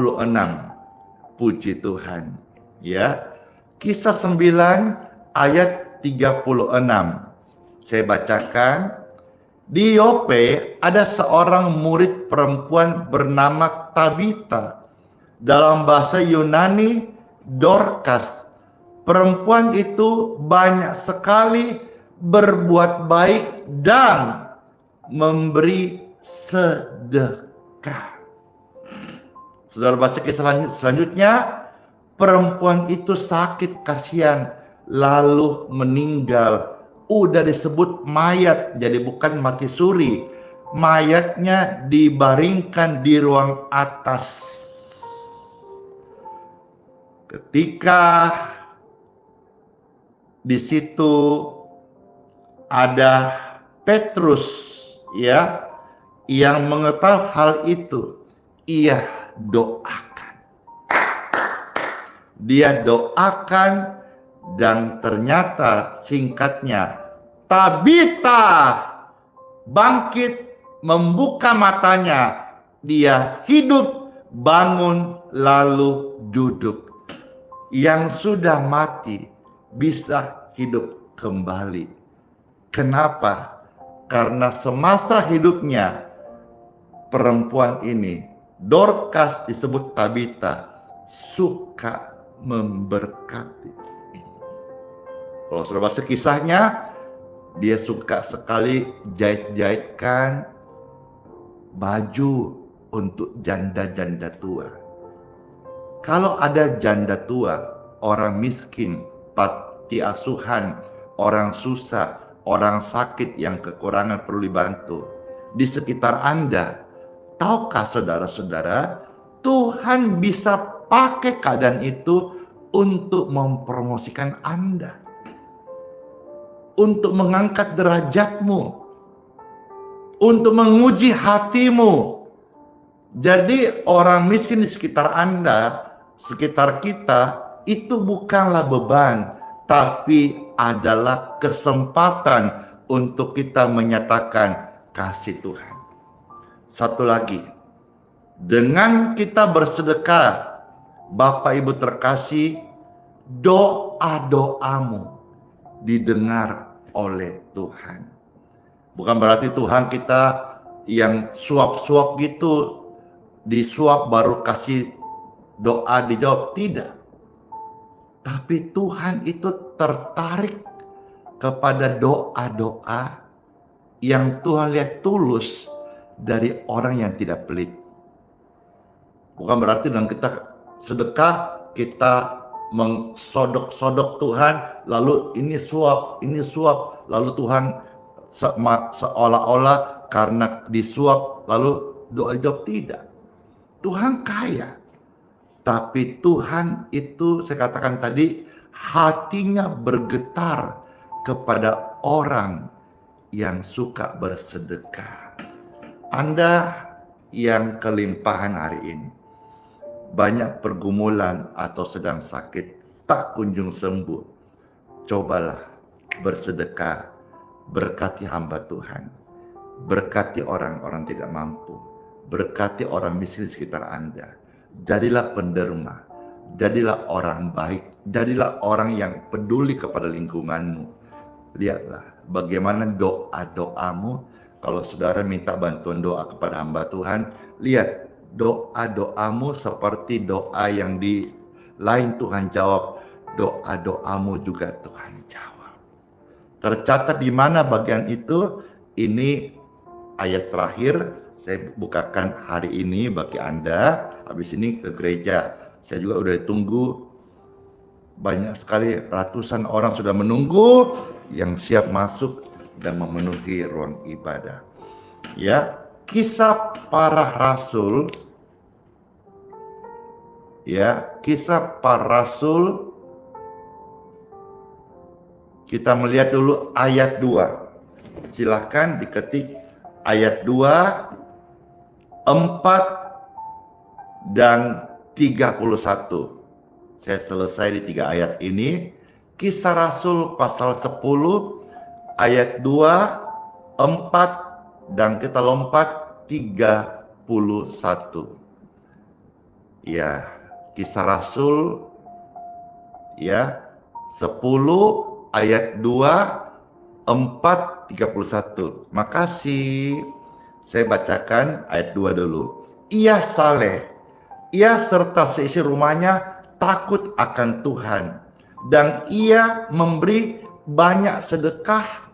Speaker 2: Puji Tuhan. Ya. Kisah 9 ayat 36. Saya bacakan. Di Yope ada seorang murid perempuan bernama Tabita. Dalam bahasa Yunani Dorcas. Perempuan itu banyak sekali berbuat baik dan memberi sedekah. Saudara baca kisah selanjutnya. Perempuan itu sakit kasihan lalu meninggal. Udah disebut mayat, jadi bukan mati suri. Mayatnya dibaringkan di ruang atas. Ketika di situ ada Petrus ya yang mengetahui hal itu, ia doakan. Dia doakan. Dan ternyata singkatnya, Tabita bangkit, membuka matanya. Dia hidup, bangun lalu duduk. Yang sudah mati bisa hidup kembali. Kenapa? Karena semasa hidupnya perempuan ini, Dorcas disebut Tabita, suka memberkati. Kalau sudah baca kisahnya, dia suka sekali jahit-jahitkan baju untuk janda-janda tua. Kalau ada janda tua, orang miskin, panti asuhan, orang susah, orang sakit yang kekurangan perlu dibantu di sekitar Anda, tahukah saudara-saudara, Tuhan bisa pakai keadaan itu untuk mempromosikan Anda, untuk mengangkat derajatmu, untuk menguji hatimu. Jadi orang miskin di sekitar Anda, sekitar kita, itu bukanlah beban, tapi adalah kesempatan untuk kita menyatakan kasih Tuhan. Satu lagi, dengan kita bersedekah, Bapak Ibu terkasih, doa-doamu didengar oleh Tuhan. Bukan berarti Tuhan kita yang suap-suap gitu, disuap baru kasih doa dijawab, tidak. Tapi Tuhan itu tertarik kepada doa-doa yang Tuhan lihat tulus dari orang yang tidak pelit. Bukan berarti dengan kita sedekah, kita mengsodok-sodok Tuhan, lalu ini suap, lalu Tuhan seolah-olah karena disuap, lalu doa dijawab, tidak. Tuhan kaya. Tapi Tuhan itu, saya katakan tadi, hatinya bergetar kepada orang yang suka bersedekah. Anda yang kelimpahan hari ini, banyak pergumulan atau sedang sakit, tak kunjung sembuh, cobalah bersedekah, berkati hamba Tuhan, berkati orang-orang tidak mampu, berkati orang miskin di sekitar Anda. Jadilah penderma, jadilah orang baik, jadilah orang yang peduli kepada lingkunganmu. Lihatlah bagaimana doa-doamu. Kalau saudara minta bantuan doa kepada hamba Tuhan, lihat doa-doamu seperti doa yang di lain Tuhan jawab, doa-doamu juga Tuhan jawab. Tercatat di mana bagian itu? Ini ayat terakhir. Saya bukakan hari ini bagi Anda. Habis ini ke gereja. Saya juga udah tunggu. Banyak sekali, ratusan orang sudah menunggu yang siap masuk dan memenuhi ruang ibadah. Ya, kisah para rasul. Ya, kisah para rasul. Kita melihat dulu ayat 2. Silahkan diketik ayat 2. 4 dan 31. Saya selesai di 3 ayat ini. Kisah Rasul pasal 10 ayat 2, 4 dan kita lompat 31. Ya, Kisah Rasul ya 10 ayat 2, 4, 31. Makasih. Saya bacakan ayat 2 dulu. Ia saleh, ia serta seisi rumahnya takut akan Tuhan, dan ia memberi banyak sedekah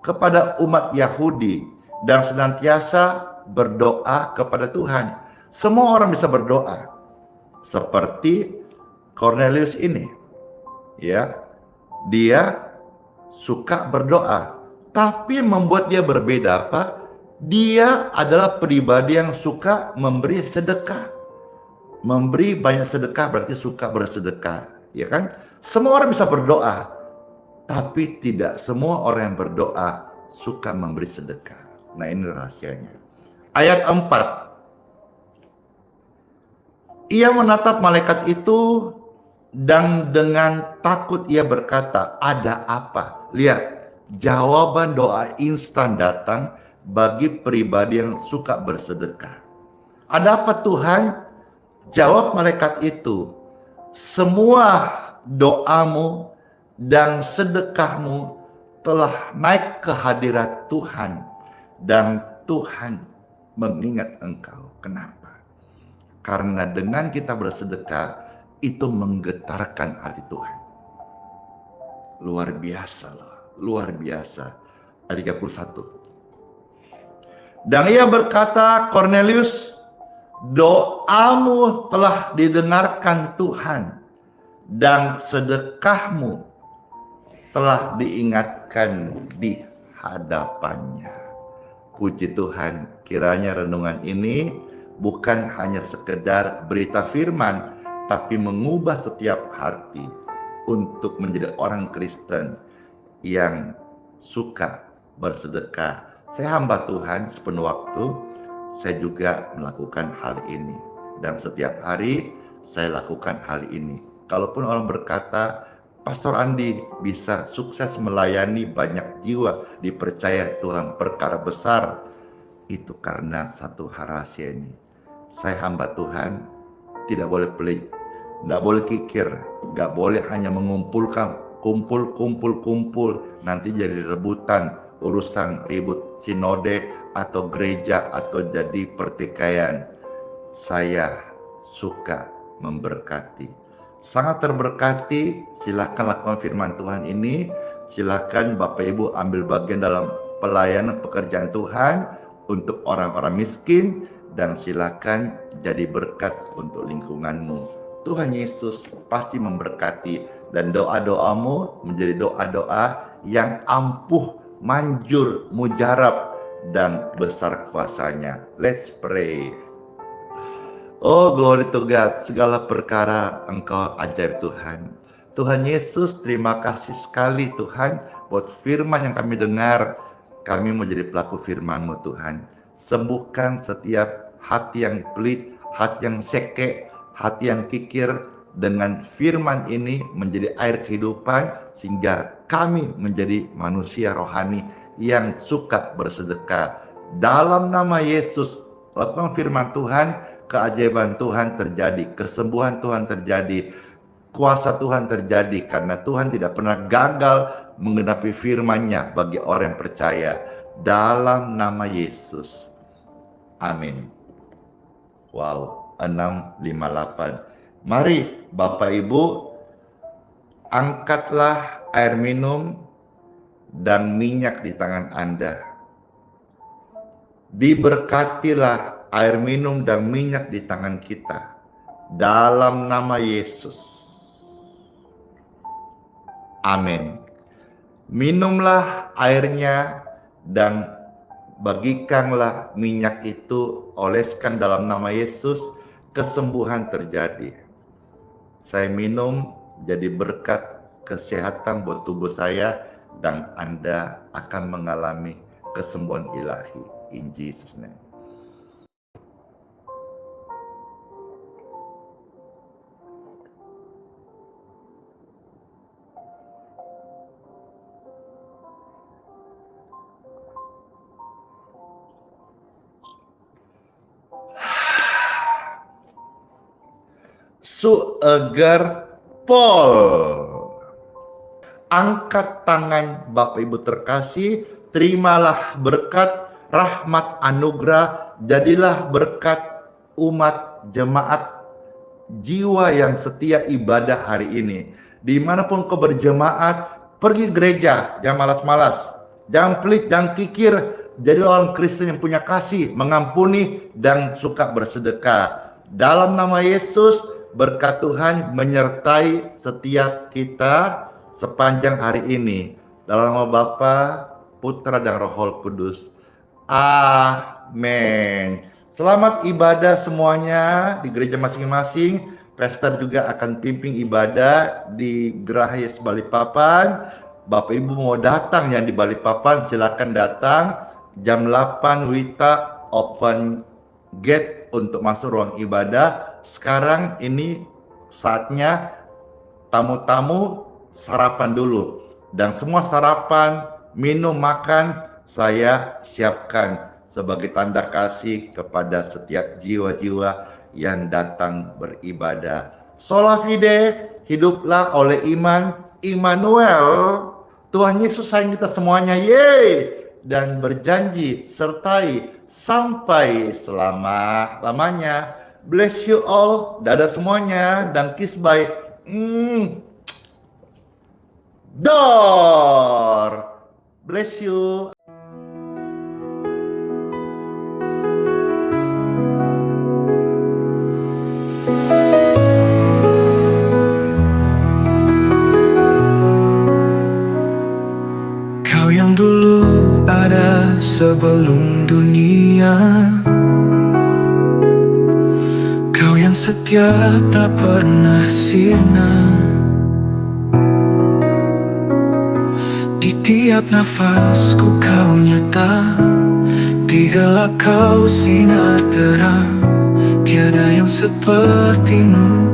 Speaker 2: kepada umat Yahudi dan senantiasa berdoa kepada Tuhan. Semua orang bisa berdoa, seperti Cornelius ini. Ya, dia suka berdoa, tapi membuat dia berbeda apa? Dia adalah pribadi yang suka memberi sedekah. Memberi banyak sedekah berarti suka bersedekah, ya kan? Semua orang bisa berdoa, tapi tidak semua orang yang berdoa suka memberi sedekah. Nah, ini rahasianya. Ayat 4. Ia menatap malaikat itu dan dengan takut ia berkata, ada apa? Lihat, jawaban doa instan datang bagi pribadi yang suka bersedekah. Ada apa Tuhan? Jawab malaikat itu, semua doamu dan sedekahmu telah naik ke hadirat Tuhan, dan Tuhan mengingat engkau. Kenapa? Karena dengan kita bersedekah, itu menggetarkan hati Tuhan. Luar biasa loh, luar biasa. Ayat 31. Dan ia berkata, Cornelius, doamu telah didengarkan Tuhan, dan sedekahmu telah diingatkan di hadapannya. Puji Tuhan, kiranya renungan ini bukan hanya sekedar berita firman, tapi mengubah setiap hati untuk menjadi orang Kristen yang suka bersedekah. Saya hamba Tuhan sepenuh waktu, saya juga melakukan hal ini. Dan setiap hari saya lakukan hal ini. Kalaupun orang berkata, Pastor Andi bisa sukses melayani banyak jiwa, dipercaya Tuhan perkara besar, itu karena satu hal rahasia ini. Saya hamba Tuhan, tidak boleh pelit, tidak boleh kikir, nggak boleh hanya mengumpulkan, kumpul, nanti jadi rebutan, urusan ribut sinode atau gereja atau jadi pertikaian. Saya suka memberkati, sangat terberkati. Silahkan lakukan firman Tuhan ini, silahkan Bapak Ibu ambil bagian dalam pelayanan pekerjaan Tuhan untuk orang-orang miskin, dan silahkan jadi berkat untuk lingkunganmu. Tuhan Yesus pasti memberkati, dan doa-doamu menjadi doa-doa yang ampuh, manjur, mujarab, dan besar kuasanya. Let's pray. Oh, glory to God. Segala perkara Engkau ajaib Tuhan. Tuhan Yesus, terima kasih sekali Tuhan buat firman yang kami dengar. Kami mau jadi pelaku firman-Mu Tuhan. Sembuhkan setiap hati yang pelit, hati yang seke, hati yang kikir. Dengan firman ini menjadi air kehidupan, sehingga kami menjadi manusia rohani yang suka bersedekah. Dalam nama Yesus, lakukan firman Tuhan, keajaiban Tuhan terjadi, kesembuhan Tuhan terjadi, kuasa Tuhan terjadi, karena Tuhan tidak pernah gagal menggenapi firman-Nya bagi orang yang percaya. Dalam nama Yesus. Amin. Wow, 658. Mari Bapak Ibu, angkatlah air minum dan minyak di tangan Anda. Diberkatilah air minum dan minyak di tangan kita. Dalam nama Yesus. Amin. Minumlah airnya dan bagikanlah minyak itu, oleskan dalam nama Yesus, kesembuhan terjadi. Saya minum jadi berkat kesehatan buat tubuh saya, dan Anda akan mengalami kesembuhan ilahi. In Jesus' name. Sueger Pol. Angkat tangan Bapak Ibu terkasih, terimalah berkat, rahmat, anugerah, jadilah berkat umat jemaat jiwa yang setia ibadah hari ini. Dimanapun kau berjemaat, pergi gereja, jangan malas-malas, jangan pelit, jangan kikir, jadi orang Kristen yang punya kasih, mengampuni, dan suka bersedekah. Dalam nama Yesus, berkat Tuhan menyertai setiap kita sepanjang hari ini. Dalam nama Bapa, Putra, dan Roh Kudus. Amin. Selamat ibadah semuanya di gereja masing-masing. Pastor juga akan pimpin ibadah di Geraha Yes Balikpapan. Bapak Ibu mau datang yang di Balikpapan, silakan datang. Jam 8 Wita open gate untuk masuk ruang ibadah. Sekarang ini saatnya tamu-tamu sarapan dulu. Dan semua sarapan, minum, makan saya siapkan sebagai tanda kasih kepada setiap jiwa-jiwa yang datang beribadah. Sola fide, hiduplah oleh iman. Immanuel, Tuhan Yesus sayang kita semuanya, yeay! Dan berjanji sertai sampai selama-lamanya. Bless you all, dadah semuanya, dan kiss bye. Dor! Bless you.
Speaker 3: Kau yang dulu ada sebelum dunia, kau yang setia tak pernah sirna. Di tiap nafasku kau nyata, di gelap kau sinar terang. Tiada yang sepertimu,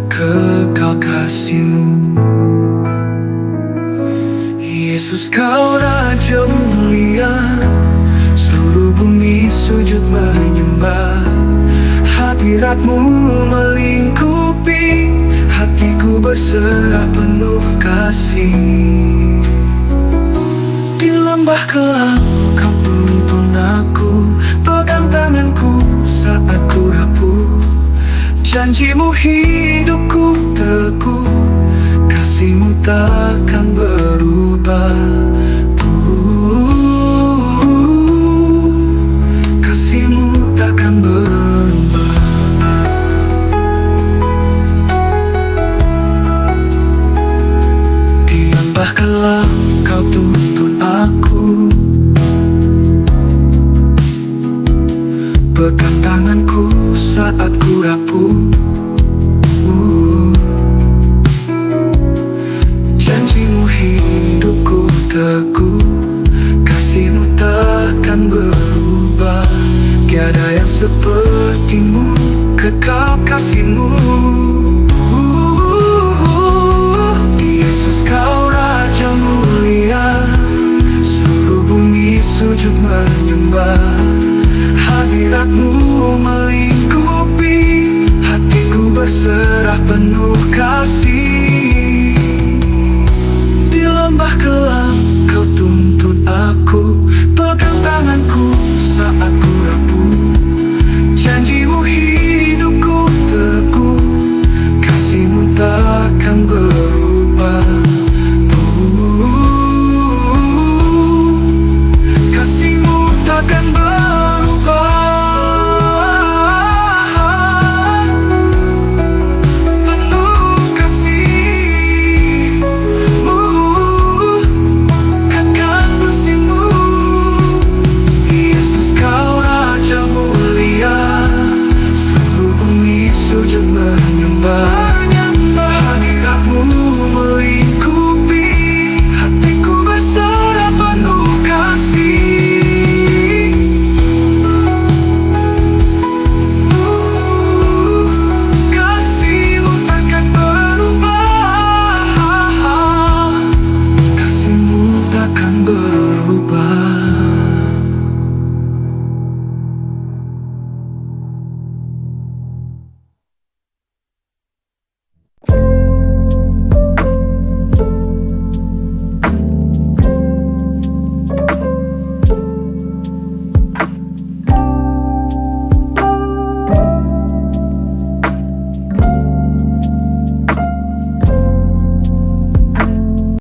Speaker 3: kekal kasihmu. Yesus, kau Raja mulia, seluruh bumi sujud menyembah. Hadiratmu melingkupi, hatiku berserah penuh kasih. Di lembah kelam kau tuntun aku, pegang tanganku saat ku rapuh. Janjimu hidupku teguh, kasihmu takkan berubah. Kasihmu takkan berubah. Di lembah kelam kau tuntun aku, pegang tanganku saat ku rapuh. Janjimu hidupku teguh, kasihmu takkan berubah. Tiada yang sepertimu, kekal kasihmu. Yesus, kau Raja mulia, seluruh bumi sujud menyembah. Hadiratmu melingkupi, hatiku berserah penuh kasih.